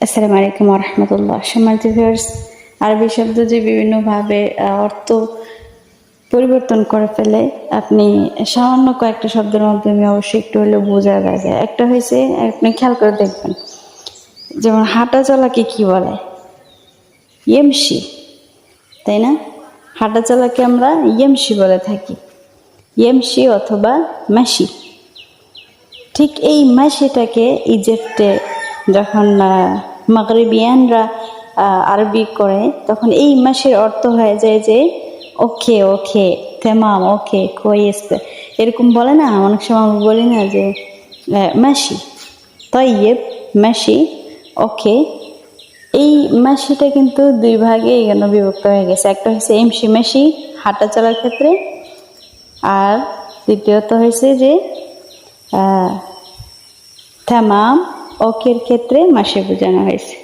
আসসালামু আলাইকুম ওয়া রাহমাতুল্লাহ। সম্মানিত ভিউয়ার্স, আরবি শব্দ যে বিভিন্নভাবে অর্থ পরিবর্তন করে ফেলে, আপনি সামান্য কয়েকটা শব্দের মাধ্যমে অবশ্যই একটু হলেও বোঝা যায়। একটা হয়েছে, আপনি খেয়াল করে দেখবেন, যেমন হাঁটা চলাকে কি বলে? ইয়েমশি, তাই না? হাঁটা চলাকে আমরা ইয়েমশি বলে থাকি, ইয়েমশি অথবা মাসি। ঠিক এই মাসিটাকে ইজিপ্টে যখন মাগরিবিয়ানরা আরবি করে, তখন এই মাসের অর্থ হয়ে যায় যে ওকে ওকে, তেমাম, ওকে কোয়েস, এরকম বলে না? অনেক সময় আমরা বলি না যে মাসি, তৈয়ব, মাসি, ওকে। এই মাসিটা কিন্তু দুই ভাগে এখানে বিভক্ত হয়ে গেছে। একটা হচ্ছে এমসি মাসি, হাঁটা চলার ক্ষেত্রে, আর দ্বিতীয়ত হয়েছে যে তামাম, ওকের ক্ষেত্রে মাসে বোঝানো হয়েছে।